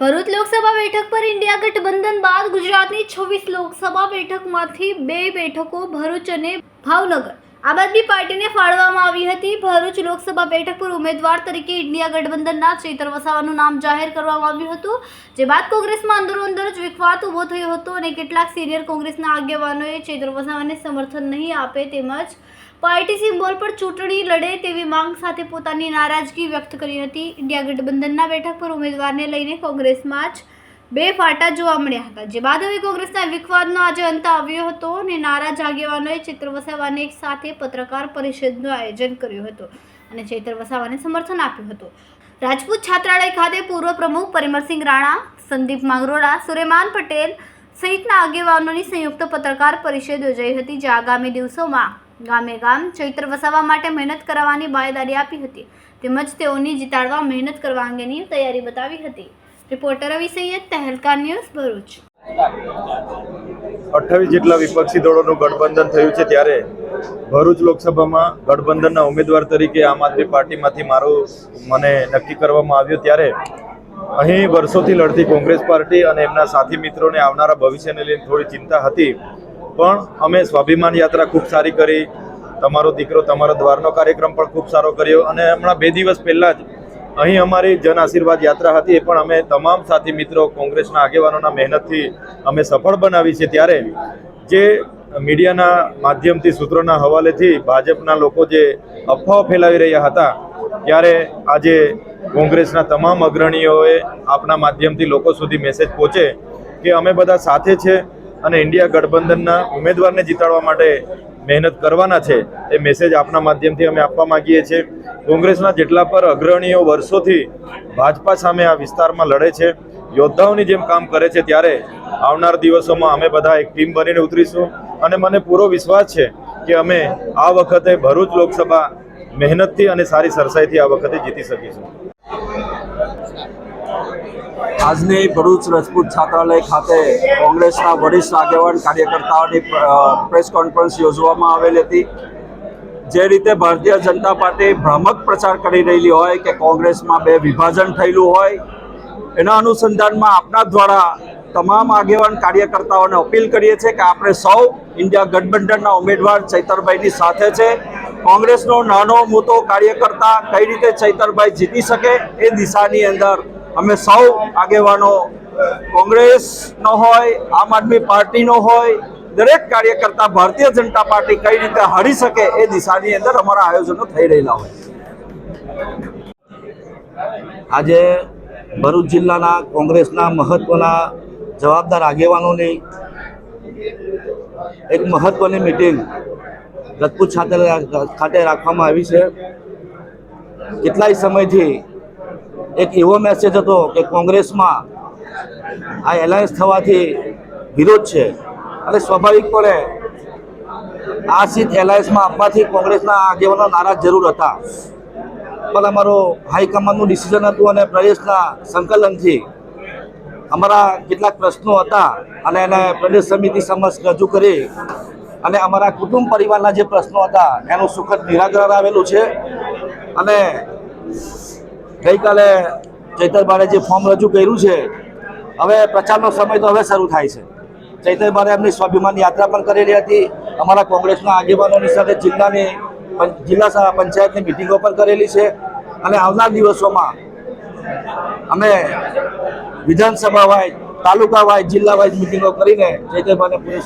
ભરૂચ લોકસભા બેઠક પર ઇન્ડિયા ગઠબંધન બાદ ગુજરાતની 26 લોકસભા બેઠકમાંથી 2 બેઠકો ભરૂચ અને ભાવનગર આમ આદમી પાર્ટીને ફાળવવામાં આવી હતી। ભરૂચ લોકસભા બેઠક પર ઉમેદવાર તરીકે ઇન્ડિયા ગઠબંધનના ચૈતર વસાવાનું નામ જાહેર કરવામાં આવ્યું હતું, જે બાદ કોંગ્રેસમાં અંદરોઅંદર જ વિખવાદ ઊભો થયો હતો અને કેટલાક સિનિયર કોંગ્રેસના આગેવાનોએ ચૈતર વસાવાને સમર્થન નહીં આપે તેમજ પાર્ટી સિમ્બોલ પર ચૂંટણી લડે તેવી માંગ સાથે પોતાની નારાજગી વ્યક્ત કરી હતી। ઇન્ડિયા ગઠબંધનના બેઠક પર ઉમેદવારને લઈને કોંગ્રેસમાં જ 2 ફાટા જોવા મળ્યા હતા, જે બાદ હવે કોંગ્રેસના વિખવાદનો આજે અંત આવ્યો હતો અને નારાજ આગેવાનોએ ચૈતર વસાવાને એક સાથે પત્રકાર પરિષદનું આયોજન કર્યું હતું અને ચૈતર વસાવાને સમર્થન આપ્યું હતું। રાજપૂત છાત્રાલય ખાતે પૂર્વ પ્રમુખ પરિમલસિંહ રાણા, સંદીપ માંગરોળા, સુરેમાન પટેલ સહિતના આગેવાનોની સંયુક્ત પત્રકાર પરિષદ યોજાઈ હતી, જે આગામી દિવસોમાં ગામે ગામ ચૈતર વસાવા માટે મહેનત કરવાની બાંયધરી આપી હતી તેમજ તેઓની જીતાડવા મહેનત કરવા અંગેની તૈયારી બતાવી હતી। રિપોર્ટર રવિ સૈયદ, તહેલકા ન્યૂઝ, ભરૂચ। 28 જેટલા વિપક્ષી દળોનું ગઠબંધન થયું છે ત્યારે ભરૂચ લોકસભામાં ગઠબંધનના ઉમેદવાર તરીકે આમ આદમી પાર્ટીમાંથી મને નક્કી કરવામાં આવ્યો ત્યારે અહીં વર્ષોથી લડતી કોંગ્રેસ પાર્ટી અને એમના સાથી મિત્રોને આવનારા ભવિષ્યને લઈને થોડી ચિંતા હતી, પણ અમે સ્વાભિમાન યાત્રા ખૂબ સારી કરી, તમારો દીકરો તમારા દ્વારનો કાર્યક્રમ પણ ખૂબ સારો કર્યો અને હમણાં 2 દિવસ પહેલાં જ અહીં અમારી જન આશીર્વાદ યાત્રા હતી, એ પણ અમે તમામ સાથી મિત્રો કોંગ્રેસના આગેવાનોના મહેનતથી અમે સફળ બનાવી છે। ત્યારે જે મીડિયાના માધ્યમથી સૂત્રોના હવાલેથી ભાજપના લોકો જે અફવાઓ ફેલાવી રહ્યા હતા, ત્યારે આજે કોંગ્રેસના તમામ અગ્રણીઓએ આપણા માધ્યમથી લોકો સુધી મેસેજ પહોંચે કે અમે બધા સાથે છે અને ઇન્ડિયા ગઠબંધનના ઉમેદવારને જીતાડવા માટે મહેનત કરવાના છે, એ મેસેજ આપના માધ્યમથી અમે આપવા માગીએ છીએ। કોંગ્રેસના જેટલા પર અગ્રણીઓ વર્ષોથી ભાજપા સામે આ વિસ્તારમાં લડે છે, યોદ્ધાઓની જેમ કામ કરે છે, ત્યારે આવનાર દિવસોમાં અમે બધા એક ટીમ બનીને ઉતરીશું અને મને પૂરો વિશ્વાસ છે કે અમે આ વખતે ભરૂચ લોકસભા મહેનતથી અને સારી સરસાઈથી આ વખતે જીતી શકીશું। આજની ભરૂચ રાજપૂત છાત્રાલય ખાતે કોંગ્રેસના વરિષ્ઠ આગેવાન કાર્યકર્તાઓની પ્રેસ કોન્ફરન્સ યોજવામાં આવેલી હતી। જે રીતે ભારતીય જનતા પાર્ટી ભ્રામક પ્રચાર કરી રહેલી હોય કે કોંગ્રેસમાં 2 વિભાજન થયેલું હોય, એના અનુસંધાનમાં આપના દ્વારા તમામ આગેવાન કાર્યકર્તાઓને અપીલ કરીએ છીએ કે આપણે સૌ ઇન્ડિયા ગઠબંધનના ઉમેદવાર ચૈતરભાઈની સાથે છે। કોંગ્રેસનો નાનો મોટો કાર્યકર્તા કઈ રીતે ચૈતરભાઈ જીતી શકે એ દિશાની અંદર અમે સૌ આગેવાનો, કોંગ્રેસનો હોય, આમ આદમી પાર્ટીનો હોય, દરેક કાર્યકર્તા ભારતીય જનતા પાર્ટી કઈ રીતે હારી શકે એ દિશાની અંદર અમારા આયોજનો થઈ રહેલા હોય। આજે ભરૂચ જિલ્લાના કોંગ્રેસના મહત્વના જવાબદાર આગેવાનોની એક મહત્વની મિટિંગ રાજપૂત છાત્રાલય ખાતે રાખવામાં આવી છે। કેટલાય સમયથી એક એવો મેસેજ હતો કે કોંગ્રેસમાં આ એલાયન્સ થવાથી વિરોધ છે અને સ્વાભાવિકપણે આ સીટ એલાયન્સમાં આપવાથી કોંગ્રેસના આગેવાનો નારાજ જરૂર હતા, પણ અમારો હાઈકમાન્ડનું ડિસિઝન હતું અને પ્રદેશના સંકલનથી અમારા કેટલાક પ્રશ્નો હતા અને એને પ્રદેશ સમિતિ સમક્ષ રજૂ કરી અને અમારા કુટુંબ પરિવારના જે પ્રશ્નો હતા એનું સુખદ નિરાકરણ આવેલું છે। અને ગઈકાલે ચૈતરભાઈએ જે ફોર્મ રજૂ કર્યું છે, હવે પ્રચારનો સમય તો હવે શરૂ થાય છે। ચૈતરભાઈએ એમની સ્વાભિમાન યાત્રા પણ કરેલી હતી, અમારા કોંગ્રેસના આગેવાનોની સાથે જિલ્લા પંચાયતની મિટિંગો પણ કરેલી છે અને આવનાર દિવસોમાં અમે વિધાનસભા વાઇઝ, તાલુકા વાઇઝ, જિલ્લા વાઇઝ મિટિંગો કરીને ચૈતરભાઈને પૂરી